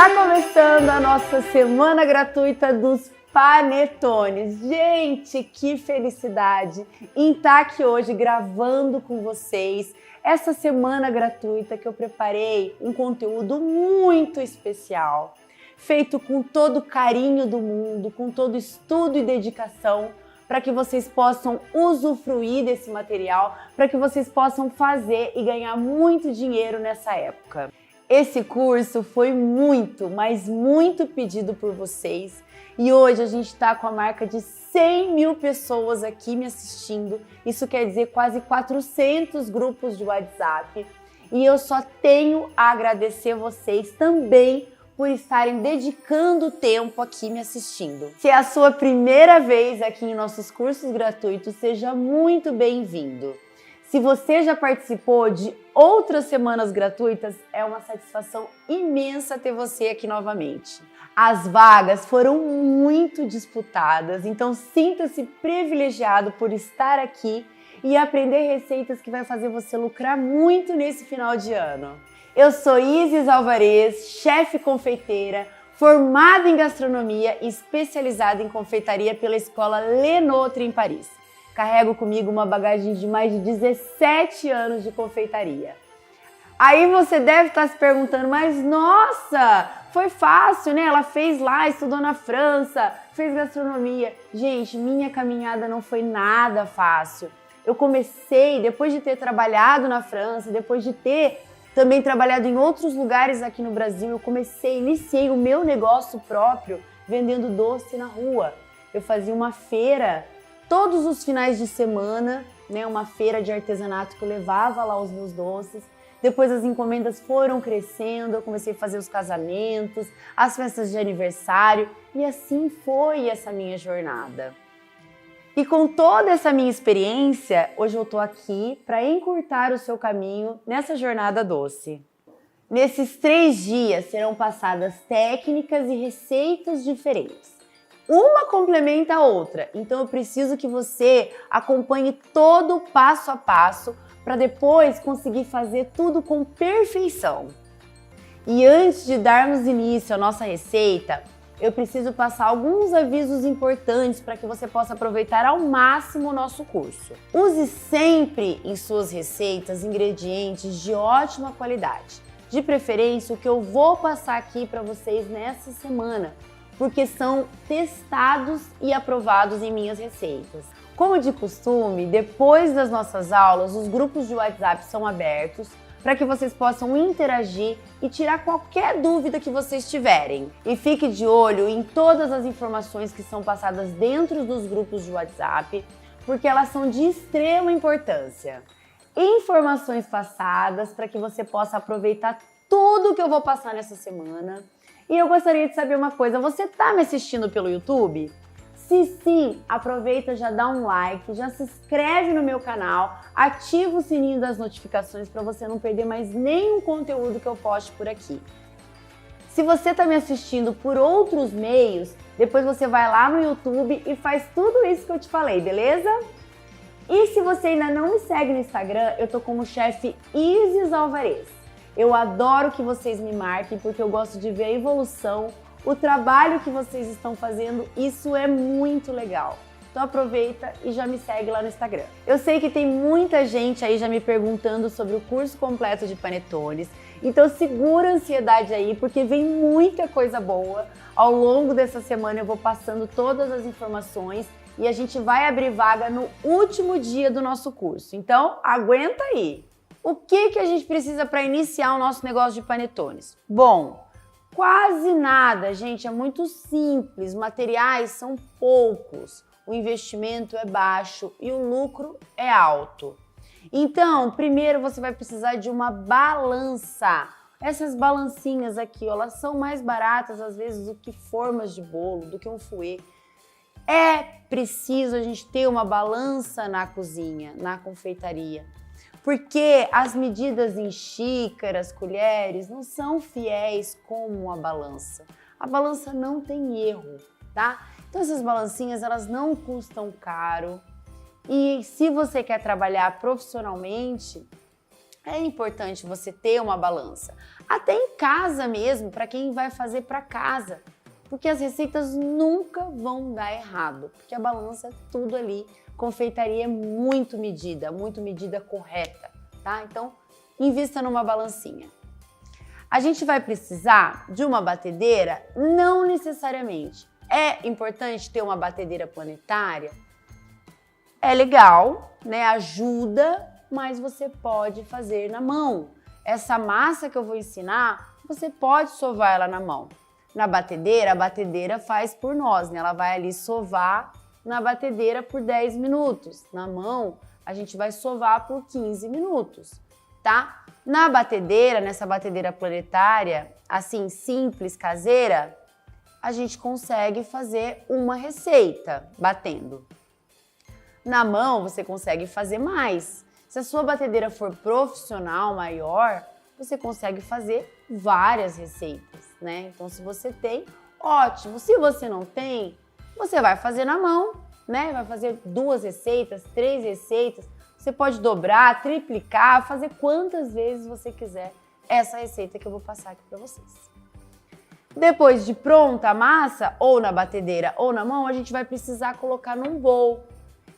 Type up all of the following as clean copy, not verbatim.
Tá começando a nossa semana gratuita dos panetones. Gente, que felicidade em estar aqui hoje gravando com vocês essa semana gratuita que eu preparei um conteúdo muito especial, feito com todo o carinho do mundo, com todo estudo e dedicação, para que vocês possam usufruir desse material, para que vocês possam fazer e ganhar muito dinheiro nessa época. Esse curso foi muito, mas muito pedido por vocês e hoje a gente está com a marca de 100 mil pessoas aqui me assistindo. Isso quer dizer quase 400 grupos de WhatsApp e eu só tenho a agradecer vocês também por estarem dedicando tempo aqui me assistindo. Se é a sua primeira vez aqui em nossos cursos gratuitos, seja muito bem-vindo. Se você já participou de outras semanas gratuitas, é uma satisfação imensa ter você aqui novamente. As vagas foram muito disputadas, então sinta-se privilegiado por estar aqui e aprender receitas que vai fazer você lucrar muito nesse final de ano. Eu sou Isis Alvarez, chefe confeiteira, formada em gastronomia e especializada em confeitaria pela Escola Le Notre em Paris. Carrego comigo uma bagagem de mais de 17 anos de confeitaria. Aí você deve estar se perguntando, mas nossa, foi fácil, né? Ela fez lá, estudou na França, fez gastronomia. Gente, minha caminhada não foi nada fácil. Eu comecei, depois de ter trabalhado na França, depois de ter também trabalhado em outros lugares aqui no Brasil, iniciei o meu negócio próprio vendendo doce na rua. Eu fazia uma feira todos os finais de semana, né, uma feira de artesanato que eu levava lá os meus doces. Depois as encomendas foram crescendo, eu comecei a fazer os casamentos, as festas de aniversário e assim foi essa minha jornada. E com toda essa minha experiência, hoje eu tô aqui para encurtar o seu caminho nessa jornada doce. Nesses 3 dias serão passadas técnicas e receitas diferentes. Uma complementa a outra, então eu preciso que você acompanhe todo o passo a passo para depois conseguir fazer tudo com perfeição. E antes de darmos início à nossa receita, eu preciso passar alguns avisos importantes para que você possa aproveitar ao máximo o nosso curso. Use sempre em suas receitas ingredientes de ótima qualidade, de preferência o que eu vou passar aqui para vocês nessa semana, porque são testados e aprovados em minhas receitas. Como de costume, depois das nossas aulas, os grupos de WhatsApp são abertos para que vocês possam interagir e tirar qualquer dúvida que vocês tiverem. E fique de olho em todas as informações que são passadas dentro dos grupos de WhatsApp, porque elas são de extrema importância. Informações passadas para que você possa aproveitar tudo que eu vou passar nessa semana. E eu gostaria de saber uma coisa, você tá me assistindo pelo YouTube? Se sim, aproveita, já dá um like, já se inscreve no meu canal, ativa o sininho das notificações para você não perder mais nenhum conteúdo que eu poste por aqui. Se você tá me assistindo por outros meios, depois você vai lá no YouTube e faz tudo isso que eu te falei, beleza? E se você ainda não me segue no Instagram, eu tô como chefe Isis Alvarez. Eu adoro que vocês me marquem porque eu gosto de ver a evolução, o trabalho que vocês estão fazendo, isso é muito legal. Então aproveita e já me segue lá no Instagram. Eu sei que tem muita gente aí já me perguntando sobre o curso completo de panetones, então segura a ansiedade aí porque vem muita coisa boa. Ao longo dessa semana eu vou passando todas as informações e a gente vai abrir vaga no último dia do nosso curso, então aguenta aí! O que a gente precisa para iniciar o nosso negócio de panetones? Bom, quase nada, gente, é muito simples, materiais são poucos, o investimento é baixo e o lucro é alto. Então, primeiro você vai precisar de uma balança. Essas balancinhas aqui, ó, elas são mais baratas às vezes do que formas de bolo, do que um fouet. É preciso a gente ter uma balança na cozinha, na confeitaria. Porque as medidas em xícaras, colheres, não são fiéis como a balança. A balança não tem erro, tá? Então essas balancinhas, elas não custam caro. E se você quer trabalhar profissionalmente, É importante você ter uma balança. Até em casa mesmo, para quem vai fazer para casa. Porque as receitas nunca vão dar errado. Porque a balança é tudo ali. Confeitaria é muito medida correta, tá? Então, invista numa balancinha. A gente vai precisar de uma batedeira? Não necessariamente. É importante ter uma batedeira planetária? É legal, né? Ajuda, mas você pode fazer na mão. Essa massa que eu vou ensinar, você pode sovar ela na mão. Na batedeira, a batedeira faz por nós, né? Ela vai ali sovar na batedeira por 10 minutos. Na mão, a gente vai sovar por 15 minutos, tá? Na batedeira, nessa batedeira planetária, assim, simples, caseira, a gente consegue fazer uma receita batendo. Na mão, você consegue fazer mais. Se a sua batedeira for profissional, maior, você consegue fazer várias receitas, né? Então, se você tem, ótimo. Se você não tem, você vai fazer na mão, né? Vai fazer 2 receitas, 3 receitas. Você pode dobrar, triplicar, fazer quantas vezes você quiser essa receita que eu vou passar aqui para vocês. Depois de pronta a massa, ou na batedeira ou na mão, a gente vai precisar colocar num bowl.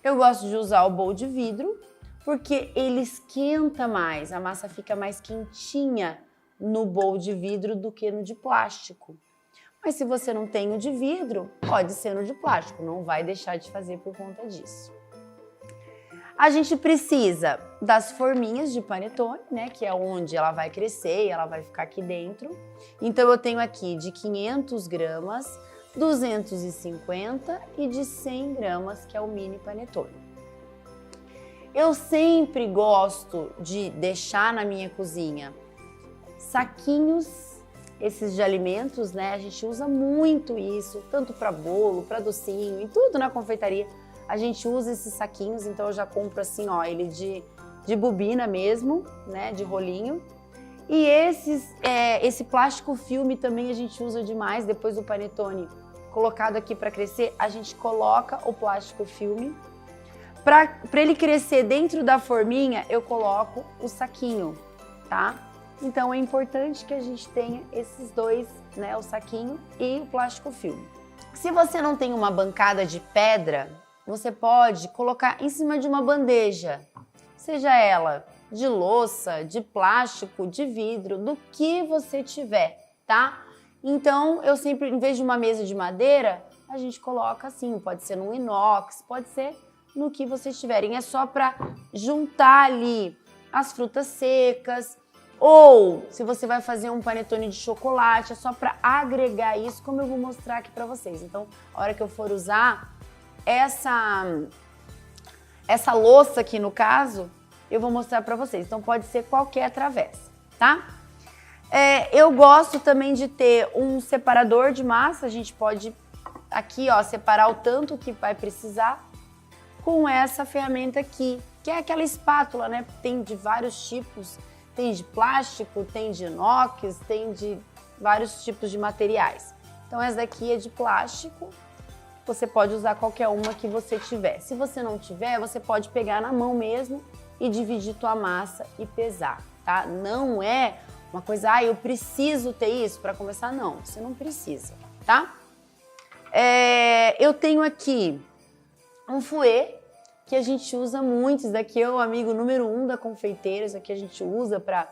Eu gosto de usar o bowl de vidro, porque ele esquenta mais, a massa fica mais quentinha no bowl de vidro do que no de plástico. Mas se você não tem o de vidro, pode ser no de plástico, não vai deixar de fazer por conta disso. A gente precisa das forminhas de panetone, né, que é onde ela vai crescer e ela vai ficar aqui dentro. Então eu tenho aqui de 500 gramas, 250 e de 100 gramas, que é o mini panetone. Eu sempre gosto de deixar na minha cozinha saquinhos, esses de alimentos, né? A gente usa muito isso, tanto para bolo, para docinho, em tudo na confeitaria. A gente usa esses saquinhos, então eu já compro assim, ó, ele de bobina mesmo, né? De rolinho. E esse plástico filme também a gente usa demais, depois do panetone colocado aqui para crescer, a gente coloca o plástico filme. Para ele crescer dentro da forminha, eu coloco o saquinho, tá? Então é importante que a gente tenha esses dois, né? O saquinho e o plástico filme. Se você não tem uma bancada de pedra, você pode colocar em cima de uma bandeja, seja ela de louça, de plástico, de vidro, do que você tiver, tá? Então eu sempre, em vez de uma mesa de madeira, a gente coloca assim, pode ser num inox, pode ser no que vocês tiverem. É só para juntar ali as frutas secas, ou se você vai fazer um panetone de chocolate, é só para agregar isso, como eu vou mostrar aqui para vocês. Então, a hora que eu for usar essa louça aqui, no caso, eu vou mostrar para vocês. Então, pode ser qualquer travessa, tá? Eu gosto também de ter um separador de massa. A gente pode aqui, ó, separar o tanto que vai precisar com essa ferramenta aqui, que é aquela espátula, né? Tem de vários tipos, tem de plástico, tem de inox, tem de vários tipos de materiais. Então essa daqui é de plástico, você pode usar qualquer uma que você tiver. Se você não tiver, você pode pegar na mão mesmo e dividir tua massa e pesar, tá? Não é uma coisa, eu preciso ter isso para começar, não, você não precisa, tá? Eu tenho aqui um fouet, que a gente usa muito. Isso daqui é o amigo número 1 da confeiteira. Isso aqui a gente usa para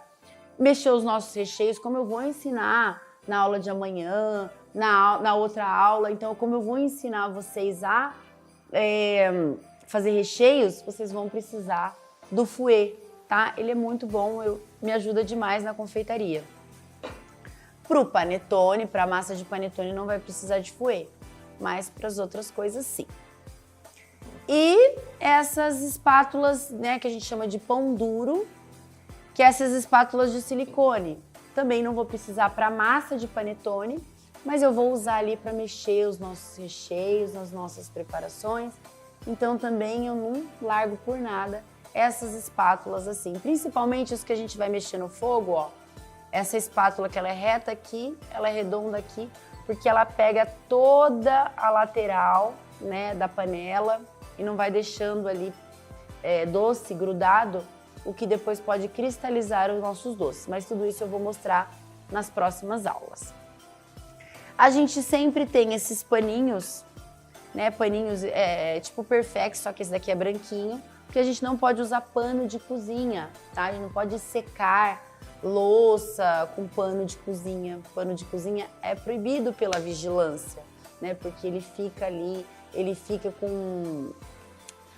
mexer os nossos recheios, como eu vou ensinar na aula de amanhã, na outra aula. Então, como eu vou ensinar vocês a fazer recheios, vocês vão precisar do fouet, tá? Ele é muito bom, me ajuda demais na confeitaria. Pro panetone, para massa de panetone, não vai precisar de fouet, mas para as outras coisas, sim. E essas espátulas, né, que a gente chama de pão duro, que essas espátulas de silicone. Também não vou precisar para massa de panetone, mas eu vou usar ali para mexer os nossos recheios, nas nossas preparações. Então também eu não largo por nada essas espátulas assim, principalmente as que a gente vai mexer no fogo, ó. Essa espátula que ela é reta aqui, ela é redonda aqui, porque ela pega toda a lateral, né, da panela e não vai deixando ali doce grudado. o que depois pode cristalizar os nossos doces. Mas tudo isso eu vou mostrar nas próximas aulas. A gente sempre tem esses paninhos, né? Paninhos tipo Perfex, só que esse daqui é branquinho, porque a gente não pode usar pano de cozinha, tá? A gente não pode secar louça com pano de cozinha. Pano de cozinha é proibido pela vigilância, né? Porque ele fica ali, ele fica com...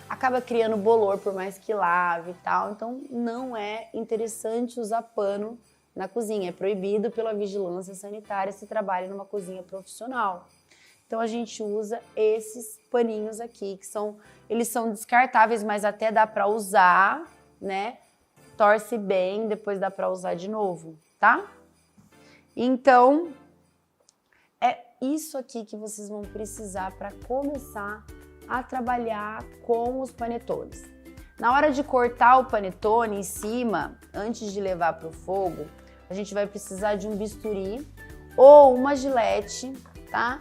acaba criando bolor por mais que lave e tal. Então não é interessante usar pano na cozinha. É proibido pela vigilância sanitária se trabalha numa cozinha profissional. Então a gente usa esses paninhos aqui, que eles são descartáveis, mas até dá para usar, né? Torce bem, depois dá para usar de novo, tá? Então, é isso aqui que vocês vão precisar para começar a trabalhar com os panetones. Na hora de cortar o panetone em cima, antes de levar para o fogo, a gente vai precisar de um bisturi ou uma gilete, tá?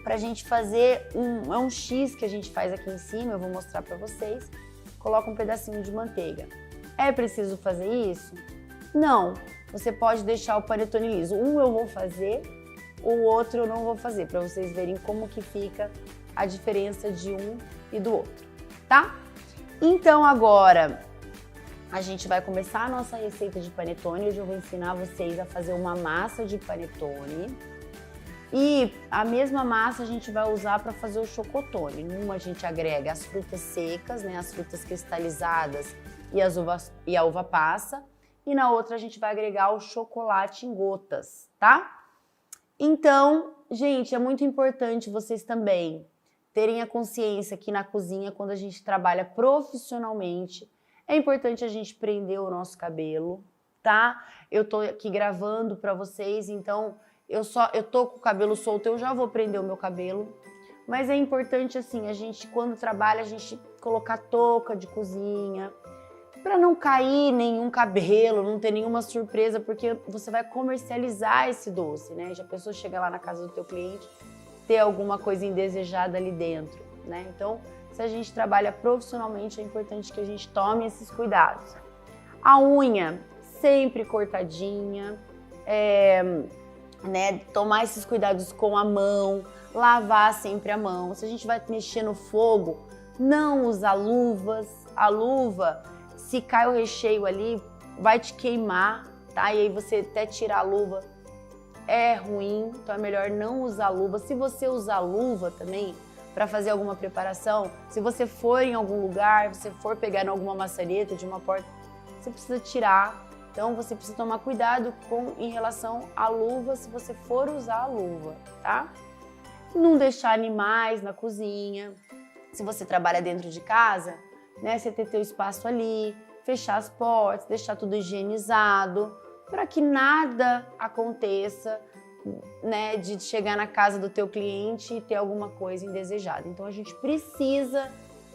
Pra gente fazer um X que a gente faz aqui em cima, eu vou mostrar para vocês. Coloca um pedacinho de manteiga. É preciso fazer isso? Não, você pode deixar o panetone liso. Um eu vou fazer, o outro eu não vou fazer, para vocês verem como que fica a diferença de um e do outro, tá? Então agora a gente vai começar a nossa receita de panetone. Hoje eu vou ensinar vocês a fazer uma massa de panetone. E a mesma massa a gente vai usar para fazer o chocotone. Numa a gente agrega as frutas secas, né, as frutas cristalizadas e a uva passa. E na outra a gente vai agregar o chocolate em gotas, tá? Então, gente, é muito importante vocês também terem a consciência que na cozinha, quando a gente trabalha profissionalmente, é importante a gente prender o nosso cabelo, tá? Eu tô aqui gravando para vocês, então eu tô com o cabelo solto, eu já vou prender o meu cabelo. Mas é importante, assim, a gente, quando trabalha, a gente colocar touca de cozinha, para não cair nenhum cabelo, não ter nenhuma surpresa, porque você vai comercializar esse doce, né? Já a pessoa chega lá na casa do teu cliente, ter alguma coisa indesejada ali dentro, né? Então, se a gente trabalha profissionalmente, é importante que a gente tome esses cuidados. A unha sempre cortadinha, né? Tomar esses cuidados com a mão, lavar sempre a mão. Se a gente vai mexer no fogo, não usar luvas. A luva, se cai o recheio ali, vai te queimar, tá? E aí você até tirar a luva é ruim, então é melhor não usar luva. Se você usar luva também para fazer alguma preparação, se você for em algum lugar, você for pegar em alguma maçaneta de uma porta, você precisa tirar. Então você precisa tomar cuidado em relação à luva, se você for usar a luva, tá? Não deixar animais na cozinha. Se você trabalha dentro de casa, né, você ter teu espaço ali, fechar as portas, deixar tudo higienizado, para que nada aconteça, né, de chegar na casa do teu cliente e ter alguma coisa indesejada. Então a gente precisa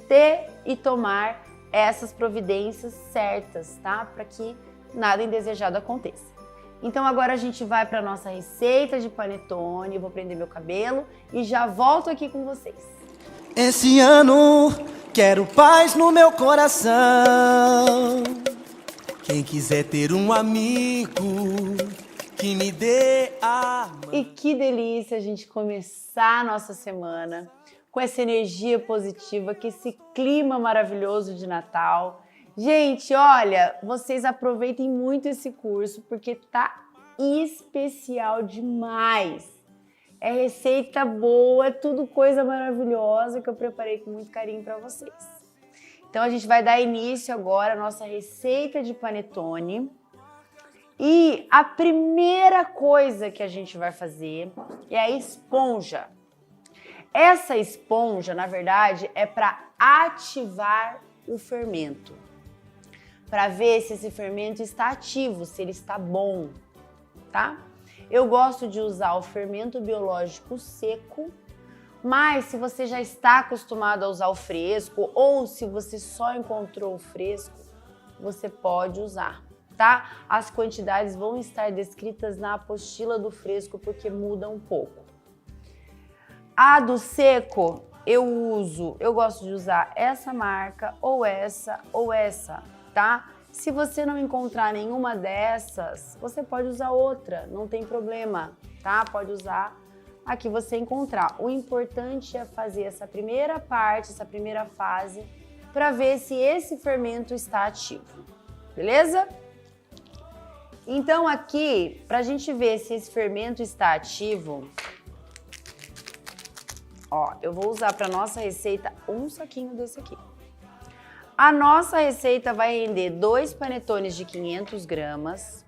ter e tomar essas providências certas, tá? Para que nada indesejado aconteça. Então agora a gente vai para nossa receita de panetone. Eu vou prender meu cabelo e já volto aqui com vocês. Esse ano quero paz no meu coração. Quem quiser ter um amigo que me dê a mão. E que delícia a gente começar a nossa semana com essa energia positiva, com esse clima maravilhoso de Natal. Gente, olha, vocês aproveitem muito esse curso porque tá especial demais. É receita boa, é tudo coisa maravilhosa que eu preparei com muito carinho para vocês. Então a gente vai dar início agora à nossa receita de panetone. E a primeira coisa que a gente vai fazer é a esponja. Essa esponja, na verdade, é para ativar o fermento. Para ver se esse fermento está ativo, se ele está bom, tá? Eu gosto de usar o fermento biológico seco, mas se você já está acostumado a usar o fresco ou se você só encontrou o fresco, você pode usar, tá? As quantidades vão estar descritas na apostila do fresco porque muda um pouco. A do seco, eu gosto de usar essa marca ou essa, tá? Se você não encontrar nenhuma dessas, você pode usar outra, não tem problema, tá? Pode usar a que você encontrar. O importante é fazer essa primeira parte, essa primeira fase, para ver se esse fermento está ativo, beleza? Então aqui, para a gente ver se esse fermento está ativo, ó, eu vou usar para nossa receita um saquinho desse aqui. A nossa receita vai render 2 panetones de 500 gramas,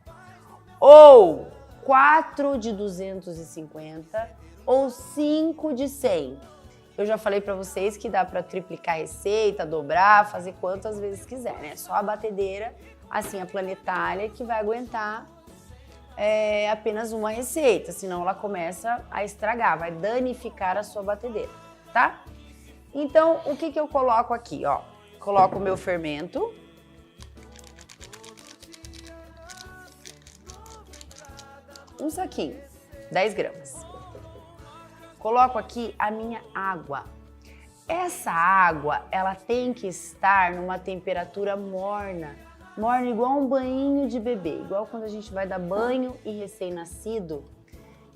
ou 4 de 250, ou 5 de 100. Eu já falei para vocês que dá para triplicar a receita, dobrar, fazer quantas vezes quiser, né? Só a batedeira, assim, a planetária, que vai aguentar apenas uma receita, senão ela começa a estragar, vai danificar a sua batedeira, tá? Então, o que eu coloco aqui, ó? Coloco o meu fermento. Um saquinho, 10 gramas. Coloco aqui a minha água. Essa água, ela tem que estar numa temperatura morna. Morna igual um banhinho de bebê, igual quando a gente vai dar banho em recém-nascido,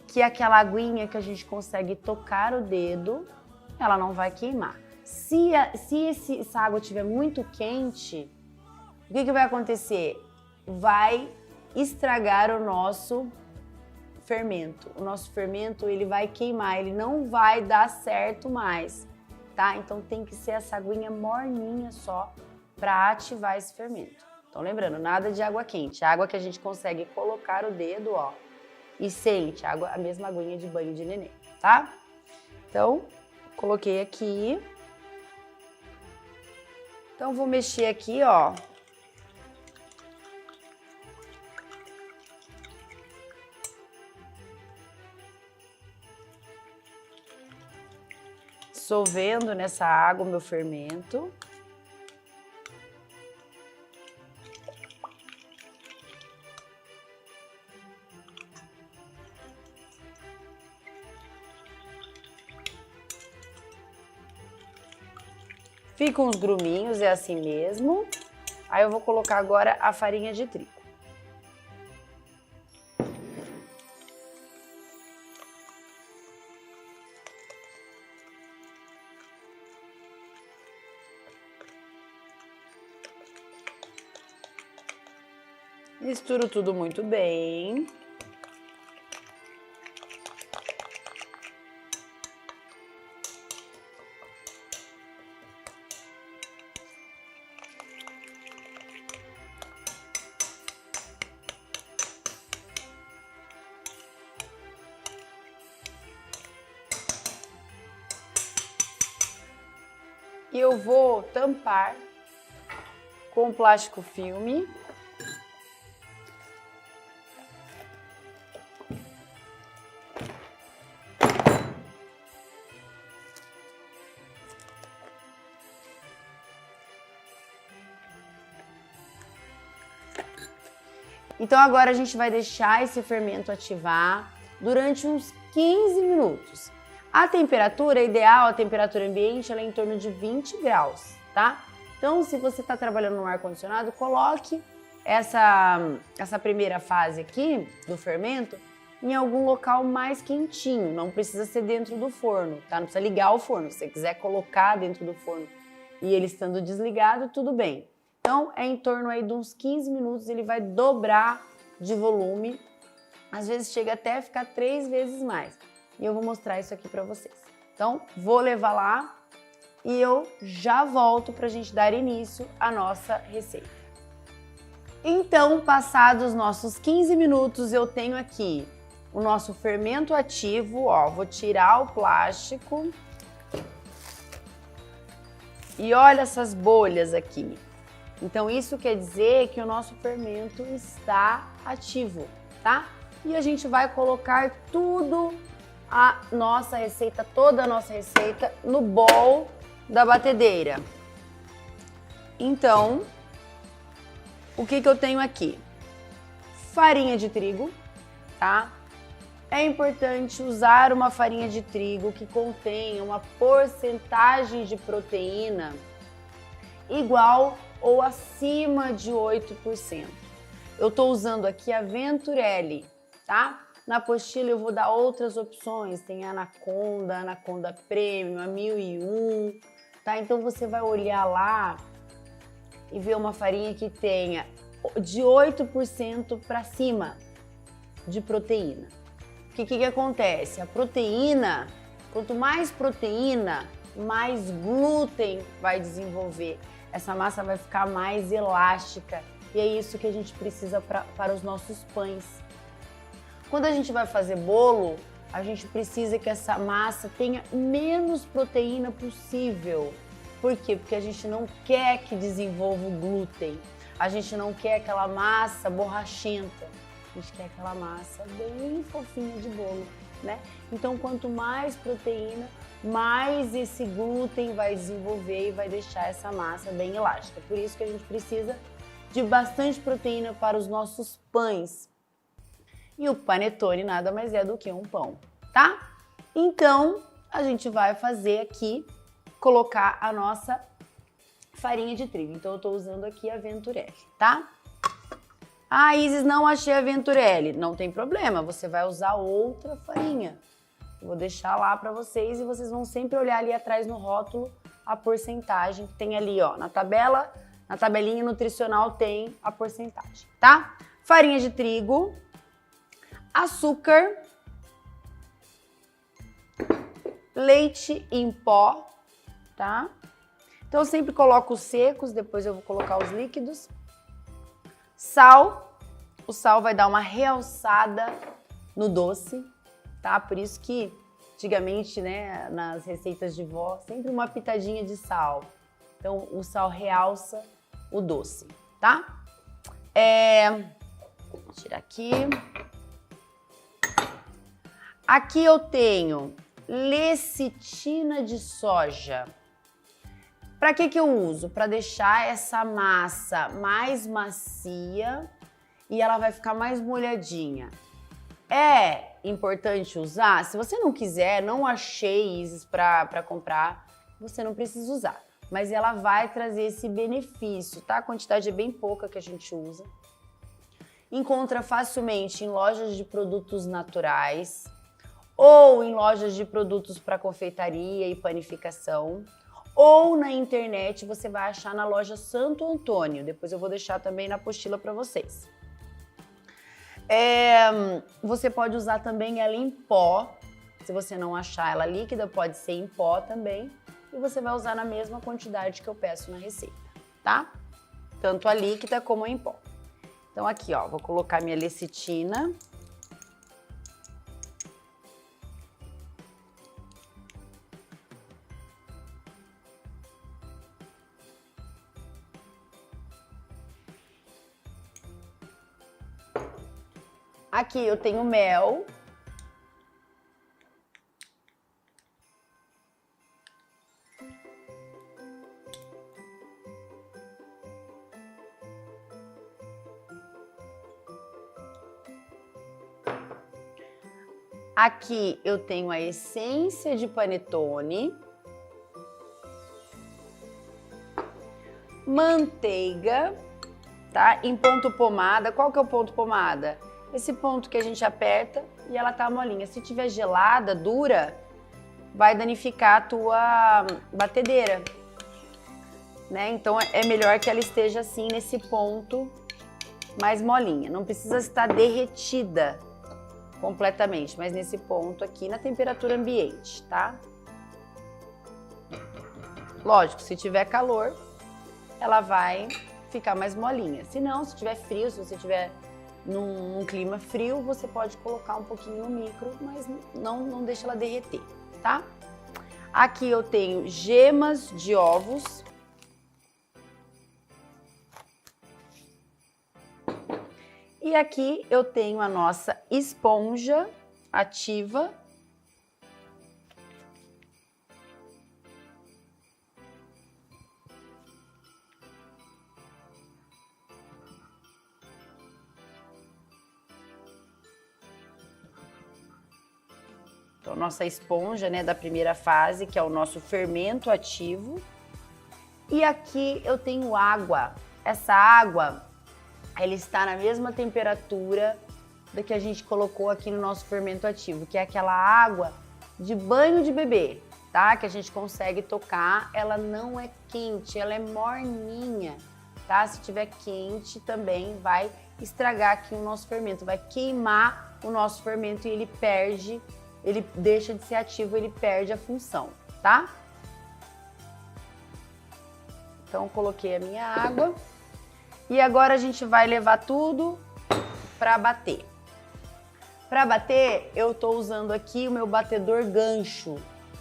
que é aquela aguinha que a gente consegue tocar o dedo, ela não vai queimar. Se essa água estiver muito quente, o que vai acontecer? Vai estragar o nosso fermento. O nosso fermento, ele vai queimar, ele não vai dar certo mais, tá? Então tem que ser essa aguinha morninha só para ativar esse fermento. Então lembrando, nada de água quente, água que a gente consegue colocar o dedo, ó, e sente, a mesma aguinha de banho de neném, tá? Então, coloquei aqui. Então vou mexer aqui, ó. Dissolvendo nessa água o meu fermento. Ficam uns gruminhos, é assim mesmo. Aí eu vou colocar agora a farinha de trigo. Misturo tudo muito bem. E eu vou tampar com plástico filme. Então agora a gente vai deixar esse fermento ativar durante uns 15 minutos. A temperatura ideal, a temperatura ambiente, ela é em torno de 20 graus, tá? Então, se você está trabalhando no ar-condicionado, coloque essa primeira fase aqui do fermento em algum local mais quentinho. Não precisa ser dentro do forno, tá? Não precisa ligar o forno. Se você quiser colocar dentro do forno e ele estando desligado, tudo bem. Então, é em torno aí de uns 15 minutos, ele vai dobrar de volume. Às vezes chega até a ficar 3 vezes mais. E eu vou mostrar isso aqui para vocês. Então, vou levar lá e eu já volto para a gente dar início à nossa receita. Então, passados os nossos 15 minutos, eu tenho aqui o nosso fermento ativo, ó, vou tirar o plástico. E olha essas bolhas aqui. Então, isso quer dizer que o nosso fermento está ativo, tá? E a gente vai colocar tudo a nossa receita, toda a nossa receita no bowl da batedeira. Então, o que eu tenho aqui? Farinha de trigo, tá? é importante usar uma farinha de trigo que contenha uma porcentagem de proteína igual ou acima de 8%. Eu estou usando aqui a Venturelli, tá? Na apostila eu vou dar outras opções, tem a Anaconda, Anaconda Premium, a 1001, tá? Então você vai olhar lá e ver uma farinha que tenha de 8% para cima de proteína. O que acontece? A proteína, quanto mais proteína, mais glúten vai desenvolver. Essa massa vai ficar mais elástica e é isso que a gente precisa para os nossos pães. Quando a gente vai fazer bolo, a gente precisa que essa massa tenha menos proteína possível. Por quê? Porque a gente não quer que desenvolva o glúten. A gente não quer aquela massa borrachenta. A gente quer aquela massa bem fofinha de bolo, né? Então, quanto mais proteína, mais esse glúten vai desenvolver e vai deixar essa massa bem elástica. Por isso que a gente precisa de bastante proteína para os nossos pães. E o panetone nada mais é do que um pão, tá? Então, a gente vai fazer aqui, colocar a nossa farinha de trigo. Então, eu tô usando aqui a Venturelli, tá? Ah, Isis, não achei a Venturelli. Não tem problema, você vai usar outra farinha. Eu vou deixar lá para vocês e vocês vão sempre olhar ali atrás no rótulo a porcentagem que tem ali, ó, na tabela, na tabelinha nutricional tem a porcentagem, tá? Farinha de trigo, açúcar, leite em pó, tá? Então eu sempre coloco os secos, depois eu vou colocar os líquidos. Sal, o sal vai dar uma realçada no doce, tá? Por isso que antigamente, né, nas receitas de vó, sempre uma pitadinha de sal. Então o sal realça o doce, tá? Vou tirar aqui. Aqui eu tenho lecitina de soja. Para que eu uso? Para deixar essa massa mais macia e ela vai ficar mais molhadinha. É importante usar? Se você não quiser, não achei Isis para comprar, você não precisa usar. Mas ela vai trazer esse benefício, tá? A quantidade é bem pouca que a gente usa. Encontra facilmente em lojas de produtos naturais ou em lojas de produtos para confeitaria e panificação. Ou na internet você vai achar na loja Santo Antônio. Depois eu vou deixar também na apostila para vocês. Você pode usar também ela em pó. Se você não achar ela líquida, pode ser em pó também. E você vai usar na mesma quantidade que eu peço na receita, tá? Tanto a líquida como em pó. Então aqui, ó, vou colocar minha lecitina. Aqui eu tenho mel. Aqui eu tenho a essência de panetone. Manteiga, tá? Em ponto pomada. Qual que é o ponto pomada? Esse ponto que a gente aperta e ela tá molinha. Se tiver gelada, dura, vai danificar a tua batedeira, né? Então é melhor que ela esteja assim nesse ponto mais molinha. Não precisa estar derretida completamente, mas nesse ponto aqui na temperatura ambiente, tá? Lógico, se tiver calor, ela vai ficar mais molinha. Se não, se tiver frio, se você tiver num clima frio, você pode colocar um pouquinho no micro, mas não deixa ela derreter, tá? Aqui eu tenho gemas de ovos. E aqui eu tenho a nossa esponja ativa. Então, nossa esponja, né, da primeira fase, que é o nosso fermento ativo. E aqui eu tenho água. Essa água, ela está na mesma temperatura da que a gente colocou aqui no nosso fermento ativo, que é aquela água de banho de bebê, tá? Que a gente consegue tocar, ela não é quente, ela é morninha, tá? Se tiver quente também vai estragar aqui o nosso fermento, vai queimar o nosso fermento e ele perde, ele deixa de ser ativo, ele perde a função, tá? Então, coloquei a minha água e agora a gente vai levar tudo para bater. Para bater, eu tô usando aqui o meu batedor gancho,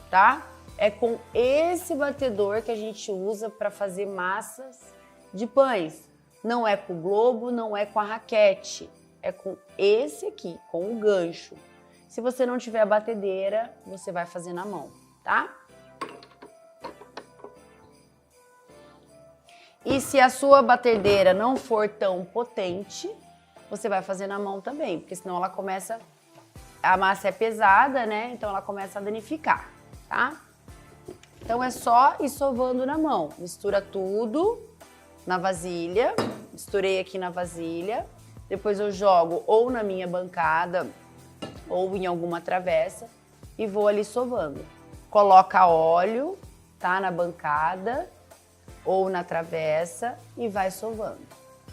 tá? É com esse batedor que a gente usa para fazer massas de pães. Não é com o globo, não é com a raquete, é com esse aqui, com o gancho. Se você não tiver a batedeira, você vai fazer na mão, tá? E se a sua batedeira não for tão potente, você vai fazer na mão também, porque senão ela começa, a massa é pesada, né? Então ela começa a danificar, tá? Então é só ir sovando na mão. Mistura tudo na vasilha, misturei aqui na vasilha, depois eu jogo ou na minha bancada ou em alguma travessa e vou ali sovando. Coloca óleo, tá? Na bancada ou na travessa e vai sovando,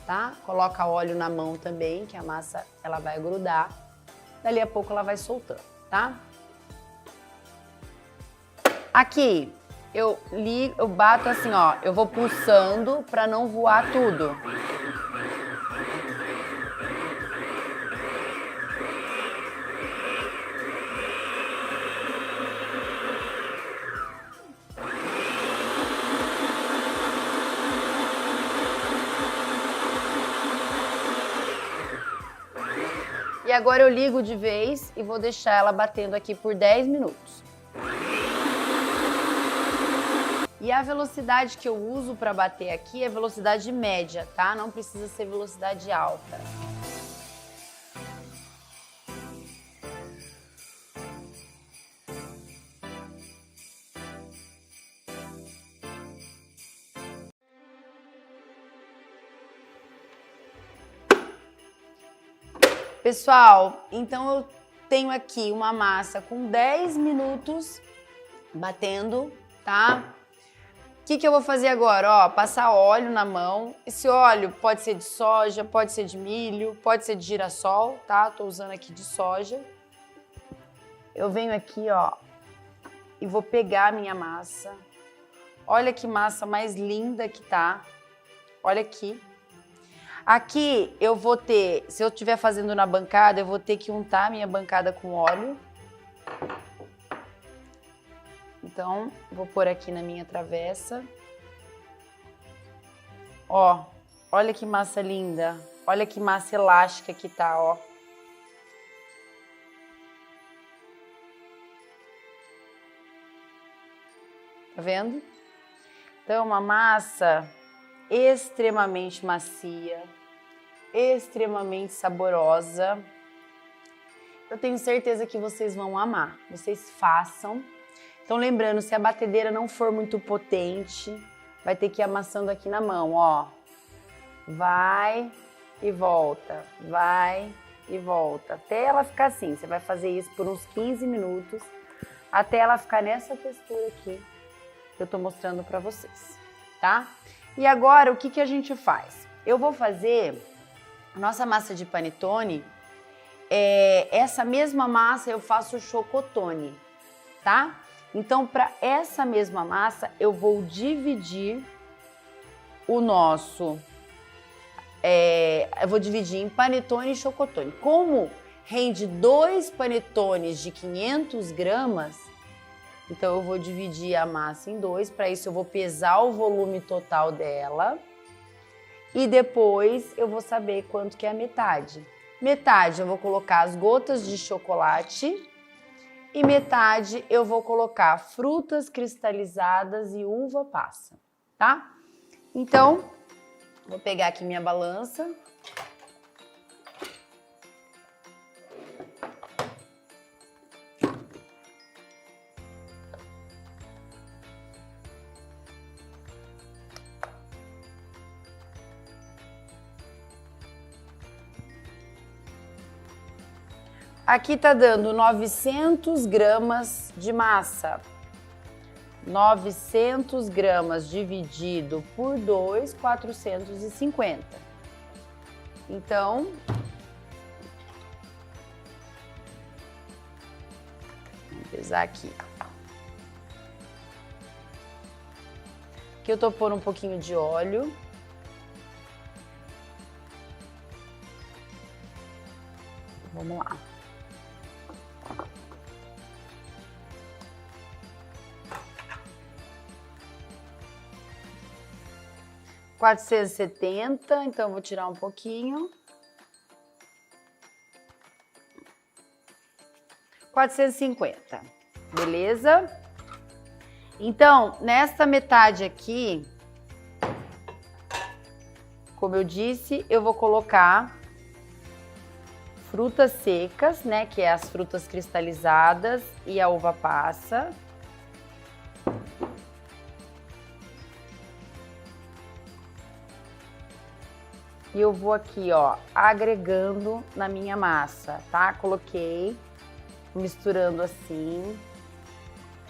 tá? Coloca óleo na mão também, que a massa ela vai grudar. Dali a pouco ela vai soltando, tá? Aqui eu bato assim, ó, eu vou pulsando para não voar tudo. E agora eu ligo de vez e vou deixar ela batendo aqui por 10 minutos. E a velocidade que eu uso para bater aqui é velocidade média, tá? Não precisa ser velocidade alta. Pessoal, então eu tenho aqui uma massa com 10 minutos batendo, tá? O que eu vou fazer agora? Ó, passar óleo na mão. Esse óleo pode ser de soja, pode ser de milho, pode ser de girassol, tá? Tô usando aqui de soja. Eu venho aqui, ó, e vou pegar a minha massa. Olha que massa mais linda que tá. Olha aqui. Aqui eu vou ter, se eu estiver fazendo na bancada, eu vou ter que untar a minha bancada com óleo. Então, vou pôr aqui na minha travessa. Ó, olha que massa linda. Olha que massa elástica que tá, ó. Tá vendo? Então, uma massa extremamente macia, extremamente saborosa. Eu tenho certeza que vocês vão amar. Vocês façam. Então, lembrando, se a batedeira não for muito potente, vai ter que ir amassando aqui na mão, ó. Vai e volta, vai e volta. Até ela ficar assim. Você vai fazer isso por uns 15 minutos, até ela ficar nessa textura aqui que eu tô mostrando pra vocês, tá? E agora, o que a gente faz? Eu vou fazer a nossa massa de panetone. Essa mesma massa eu faço o chocotone, tá? Então, para essa mesma massa, eu vou dividir o nosso... eu vou dividir em panetone e chocotone. Como rende 2 panetones de 500 gramas, então eu vou dividir a massa em 2. Para isso, eu vou pesar o volume total dela. E depois, eu vou saber quanto que é a metade. Metade eu vou colocar as gotas de chocolate. E metade eu vou colocar frutas cristalizadas e uva passa, tá? Então, vou pegar aqui minha balança. Aqui tá dando 900 gramas de massa. 900 gramas dividido por 2, 450. Então, vamos pesar aqui. Aqui eu tô pondo um pouquinho de óleo. Vamos lá. R$470, então eu vou tirar um pouquinho. 450, beleza? Então, nesta metade aqui, como eu disse, eu vou colocar frutas secas, né, que é as frutas cristalizadas e a uva passa. E eu vou aqui, ó, agregando na minha massa, tá? Coloquei, misturando assim.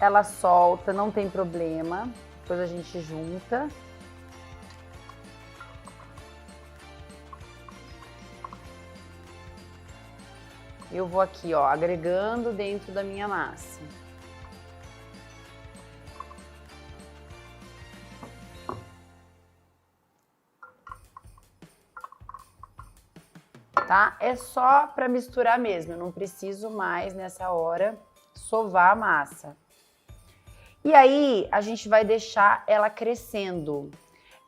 Ela solta, não tem problema. Depois a gente junta. Eu vou aqui, ó, agregando dentro da minha massa. Tá? É só para misturar mesmo, eu não preciso mais nessa hora sovar a massa. E aí a gente vai deixar ela crescendo.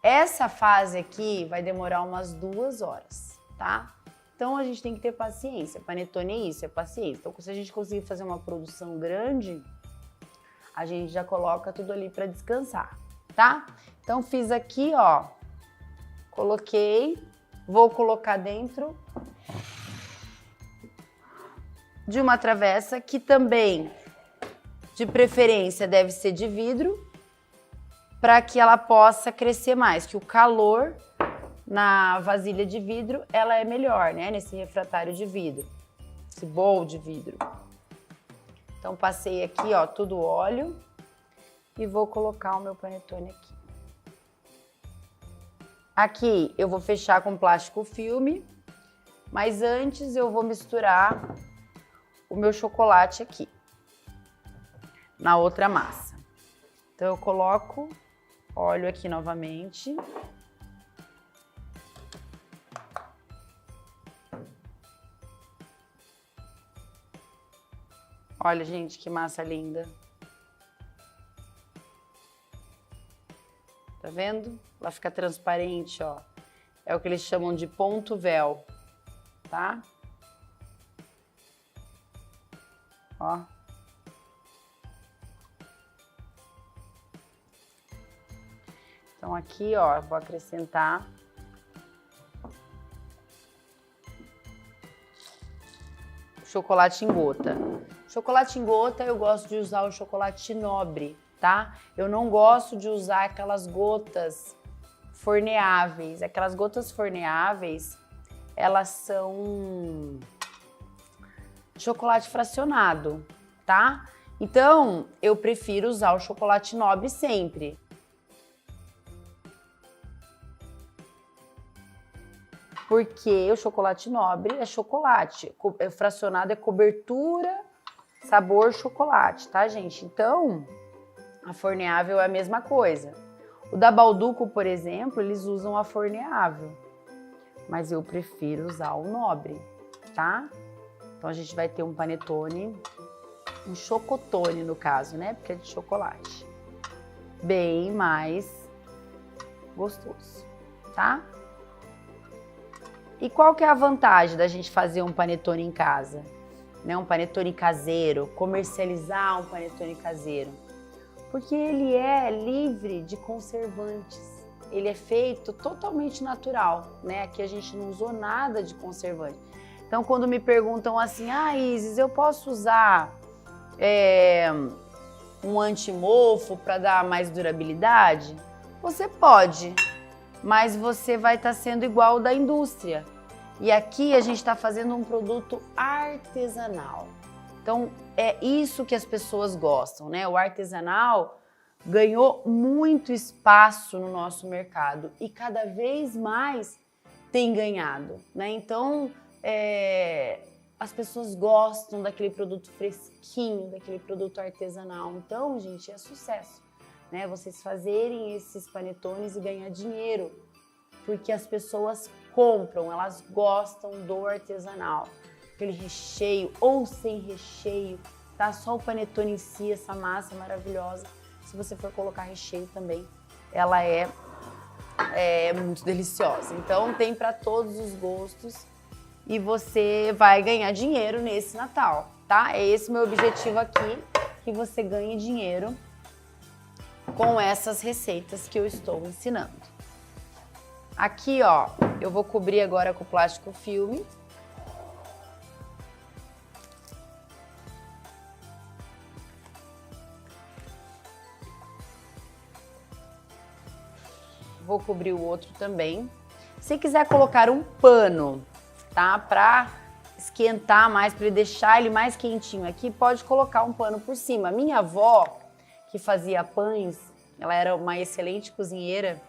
Essa fase aqui vai demorar umas 2 horas, tá? Então a gente tem que ter paciência. Panetone é isso, é paciência. Então se a gente conseguir fazer uma produção grande, a gente já coloca tudo ali para descansar, tá? Então fiz aqui, ó, coloquei, vou colocar dentro de uma travessa que também, de preferência, deve ser de vidro, para que ela possa crescer mais, que o calor na vasilha de vidro, ela é melhor, né? Nesse refratário de vidro, esse bowl de vidro. Então passei aqui, ó, tudo óleo e vou colocar o meu panetone aqui. Aqui eu vou fechar com plástico filme, mas antes eu vou misturar o meu chocolate aqui, na outra massa. Então eu coloco óleo aqui novamente. Olha, gente, que massa linda. Tá vendo? Ela fica transparente, ó. É o que eles chamam de ponto véu, tá? Ó. Então aqui, ó, eu vou acrescentar chocolate em gota. Chocolate em gota eu gosto de usar o chocolate nobre, tá? Eu não gosto de usar aquelas gotas forneáveis. Aquelas gotas forneáveis, elas são chocolate fracionado, tá? Então, eu prefiro usar o chocolate nobre sempre. Porque o chocolate nobre é chocolate, fracionado é cobertura, sabor chocolate, tá, gente? Então, a forneável é a mesma coisa. O da Balduco, por exemplo, eles usam a forneável, mas eu prefiro usar o nobre, tá? Então a gente vai ter um panetone, um chocotone no caso, né? Porque é de chocolate. Bem mais gostoso, tá? E qual que é a vantagem da gente fazer um panetone em casa? Né? Um panetone caseiro, comercializar um panetone caseiro. Porque ele é livre de conservantes. Ele é feito totalmente natural, né? Aqui a gente não usou nada de conservante. Então, quando me perguntam assim, ah, Isis, eu posso usar um anti-mofo para dar mais durabilidade? Você pode, mas você vai estar sendo igual da indústria. E aqui a gente está fazendo um produto artesanal. Então, é isso que as pessoas gostam, né? O artesanal ganhou muito espaço no nosso mercado e cada vez mais tem ganhado, né? Então, as pessoas gostam daquele produto fresquinho, daquele produto artesanal. Então, gente, é sucesso, né? Vocês fazerem esses panetones e ganhar dinheiro, porque as pessoas compram, elas gostam do artesanal. Aquele recheio ou sem recheio, tá? Só o panetone em si, essa massa maravilhosa. Se você for colocar recheio também, ela é muito deliciosa. Então tem para todos os gostos e você vai ganhar dinheiro nesse Natal, tá? É esse meu objetivo aqui, que você ganhe dinheiro com essas receitas que eu estou ensinando. Aqui, ó, eu vou cobrir agora com plástico filme. Vou cobrir o outro também. Se quiser colocar um pano, tá? Pra esquentar mais, para deixar ele mais quentinho aqui, pode colocar um pano por cima. Minha avó, que fazia pães, ela era uma excelente cozinheira,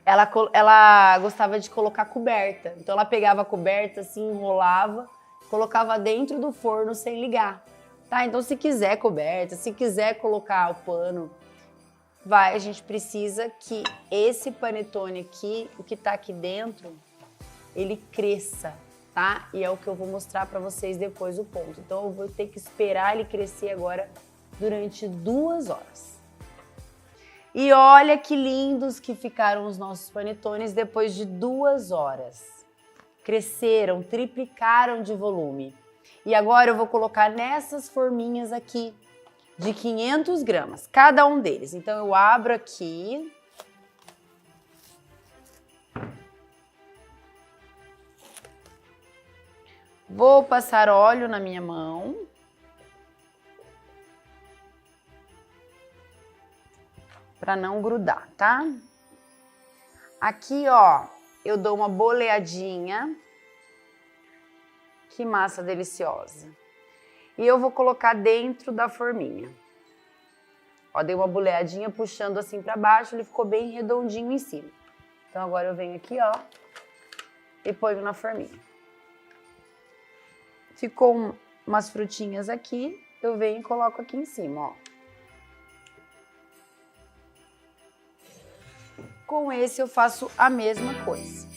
ela gostava de colocar coberta. Então ela pegava a coberta, assim, enrolava, colocava dentro do forno sem ligar, tá? Então se quiser coberta, se quiser colocar o pano, a gente precisa que esse panetone aqui, o que tá aqui dentro, ele cresça, tá? E é o que eu vou mostrar para vocês depois o ponto. Então eu vou ter que esperar ele crescer agora durante 2 horas. E olha que lindos que ficaram os nossos panetones depois de 2 horas. Cresceram, triplicaram de volume. E agora eu vou colocar nessas forminhas aqui, de 500 gramas, cada um deles. Então eu abro aqui. Vou passar óleo na minha mão. Para não grudar, tá? Aqui, ó, eu dou uma boleadinha. Que massa deliciosa. E eu vou colocar dentro da forminha. Ó, dei uma boleadinha puxando assim para baixo, ele ficou bem redondinho em cima. Então agora eu venho aqui, ó, e ponho na forminha. Ficou umas frutinhas aqui, eu venho e coloco aqui em cima, ó. Com esse eu faço a mesma coisa.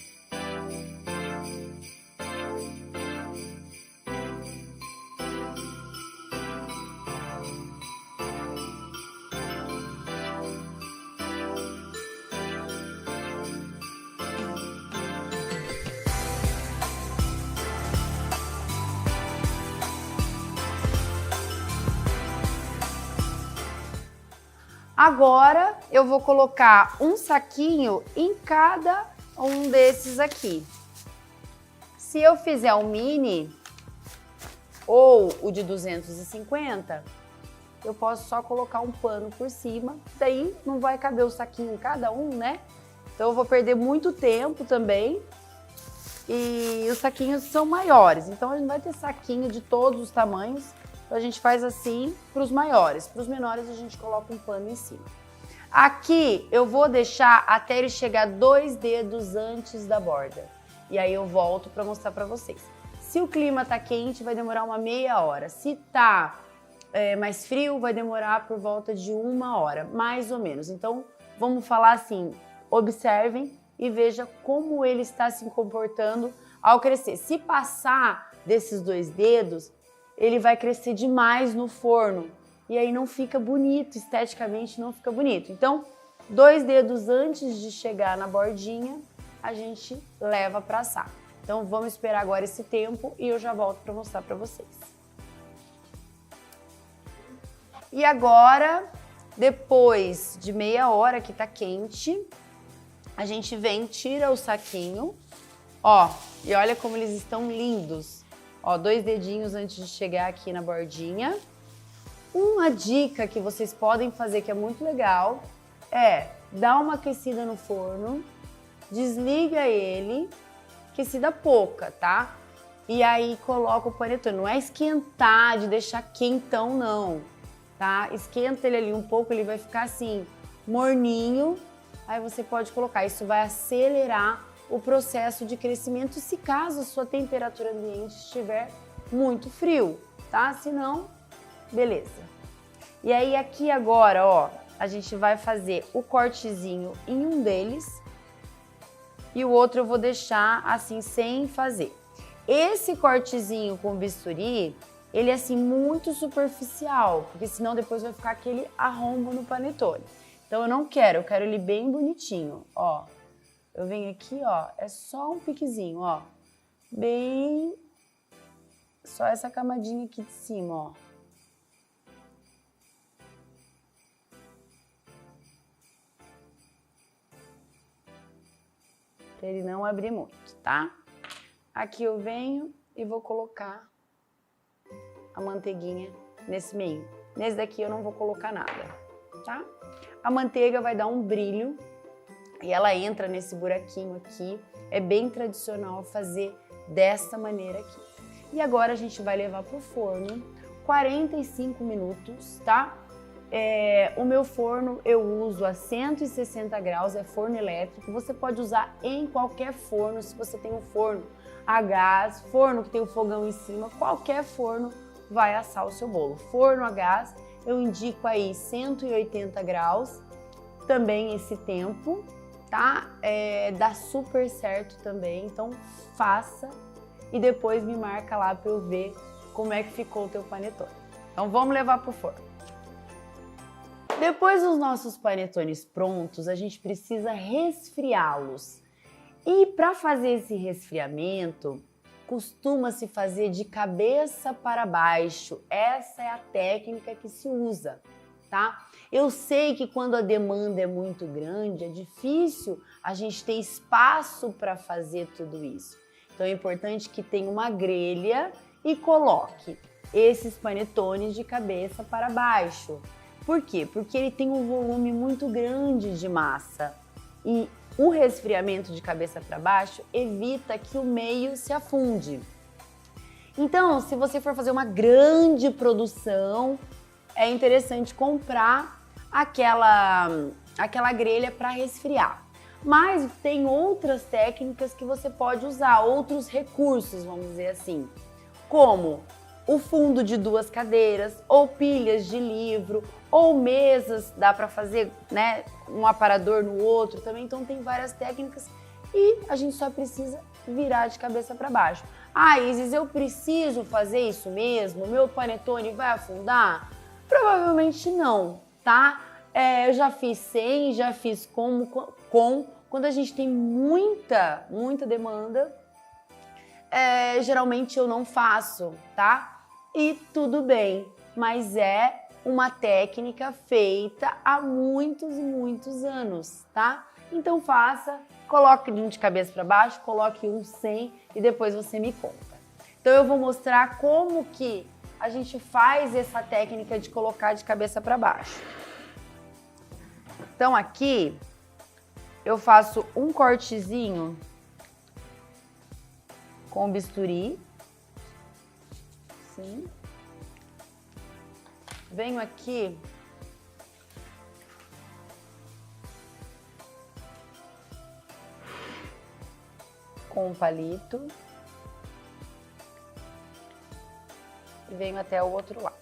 Agora eu vou colocar um saquinho em cada um desses aqui. Se eu fizer um mini ou o de 250, eu posso só colocar um pano por cima, daí não vai caber o saquinho em cada um, né? Então eu vou perder muito tempo também. E os saquinhos são maiores, então a gente vai ter saquinho de todos os tamanhos. Então a gente faz assim para os maiores, para os menores a gente coloca um pano em cima. Aqui eu vou deixar até ele chegar 2 dedos antes da borda. E aí eu volto para mostrar para vocês. Se o clima tá quente, vai demorar uma meia hora. Se tá mais frio, vai demorar por volta de 1 hora, mais ou menos. Então vamos falar assim, observem e veja como ele está se comportando ao crescer. Se passar desses 2 dedos, ele vai crescer demais no forno e aí não fica bonito, esteticamente não fica bonito. Então, 2 dedos antes de chegar na bordinha, a gente leva para assar. Então, vamos esperar agora esse tempo e eu já volto para mostrar para vocês. E agora, depois de meia hora que tá quente, a gente vem, tira o saquinho, ó, e olha como eles estão lindos. Ó, 2 dedinhos antes de chegar aqui na bordinha. Uma dica que vocês podem fazer que é muito legal é dar uma aquecida no forno, desliga ele aquecida pouca, tá? E aí coloca o panetone. Não é esquentar, de deixar quentão, não, tá? Esquenta ele ali um pouco, ele vai ficar assim, morninho. Aí você pode colocar. Isso vai acelerar o processo de crescimento se caso a sua temperatura ambiente estiver muito frio, tá? Se não, beleza. E aí aqui agora, ó, a gente vai fazer o cortezinho em um deles e o outro eu vou deixar assim sem fazer. Esse cortezinho com bisturi, ele é assim muito superficial, porque senão depois vai ficar aquele arrombo no panetone. Então eu não quero, eu quero ele bem bonitinho, ó. Eu venho aqui, ó, é só um piquezinho, ó. Bem... Só essa camadinha aqui de cima, ó. Pra ele não abrir muito, tá? Aqui eu venho e vou colocar a manteiguinha nesse meio. Nesse daqui eu não vou colocar nada, tá? A manteiga vai dar um brilho e ela entra nesse buraquinho aqui. É bem tradicional fazer dessa maneira aqui. E agora a gente vai levar pro forno 45 minutos, tá? O meu forno eu uso a 160 graus, é forno elétrico. Você pode usar em qualquer forno, se você tem um forno a gás, forno que tem o fogão em cima, qualquer forno vai assar o seu bolo. Forno a gás, eu indico aí 180 graus, também esse tempo, tá? Dá super certo também, então faça e depois me marca lá para eu ver como é que ficou o teu panetone. Então vamos levar pro forno. Depois dos nossos panetones prontos, a gente precisa resfriá-los. E para fazer esse resfriamento, costuma-se fazer de cabeça para baixo. Essa é a técnica que se usa, tá? Eu sei que quando a demanda é muito grande, é difícil a gente ter espaço para fazer tudo isso. Então é importante que tenha uma grelha e coloque esses panetones de cabeça para baixo. Por quê? Porque ele tem um volume muito grande de massa e o resfriamento de cabeça para baixo evita que o meio se afunde. Então, se você for fazer uma grande produção, é interessante comprar aquela grelha para resfriar. Mas tem outras técnicas que você pode usar, outros recursos, vamos dizer assim, como o fundo de 2 cadeiras, ou pilhas de livro, ou mesas, dá para fazer, né, um aparador no outro também. Então tem várias técnicas e a gente só precisa virar de cabeça para baixo. Ah, Isis, eu preciso fazer isso mesmo? Meu panetone vai afundar? Provavelmente não, tá? Eu já fiz sem, já fiz com. Quando a gente tem muita demanda, geralmente eu não faço, tá? E tudo bem, mas é uma técnica feita há muitos e muitos anos, tá? Então faça, coloque um de cabeça para baixo, coloque um sem e depois você me conta. Então eu vou mostrar como que a gente faz essa técnica de colocar de cabeça para baixo. Então aqui eu faço um cortezinho com bisturi. Assim. Venho aqui com um palito e venho até o outro lado.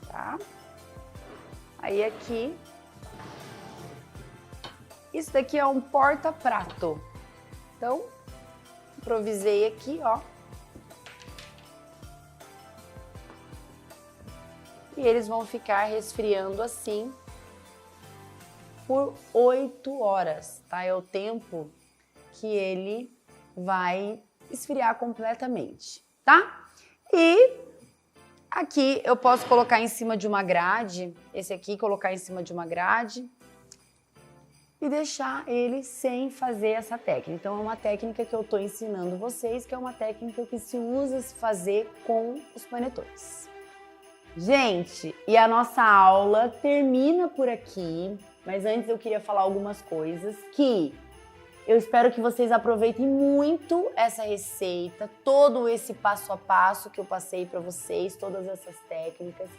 Tá? Aí aqui, isso daqui é um porta-prato. Então, improvisei aqui, ó. E eles vão ficar resfriando assim por 8 horas, tá? É o tempo que ele vai esfriar completamente, tá? E aqui eu posso colocar em cima de uma grade, esse aqui colocar em cima de uma grade e deixar ele sem fazer essa técnica. Então é uma técnica que eu estou ensinando vocês, que é uma técnica que se usa se fazer com os panetones. Gente, e a nossa aula termina por aqui, mas antes eu queria falar algumas coisas que eu espero que vocês aproveitem muito essa receita, todo esse passo a passo que eu passei para vocês, todas essas técnicas,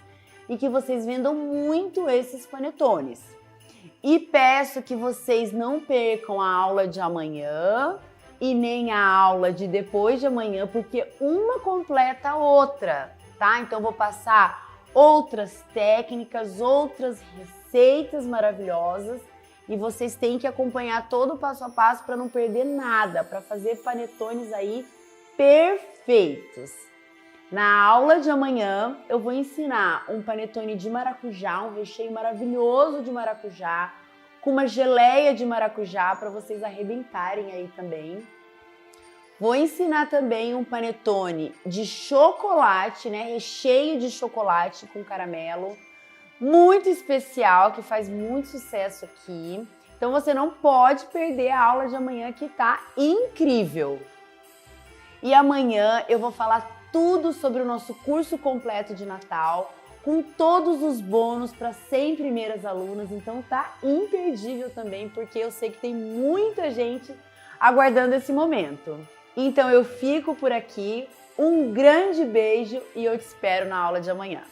e que vocês vendam muito esses panetones. E peço que vocês não percam a aula de amanhã e nem a aula de depois de amanhã, porque uma completa a outra, tá? Então vou passar outras técnicas, outras receitas maravilhosas, e vocês têm que acompanhar todo o passo a passo para não perder nada, para fazer panetones aí perfeitos. Na aula de amanhã eu vou ensinar um panetone de maracujá, um recheio maravilhoso de maracujá, com uma geleia de maracujá para vocês arrebentarem aí também. Vou ensinar também um panetone de chocolate, né, recheio de chocolate com caramelo, muito especial, que faz muito sucesso aqui. Então você não pode perder a aula de amanhã, que tá incrível. E amanhã eu vou falar tudo sobre o nosso curso completo de Natal, com todos os bônus para 100 primeiras alunas. Então tá imperdível também, porque eu sei que tem muita gente aguardando esse momento. Então eu fico por aqui, um grande beijo e eu te espero na aula de amanhã.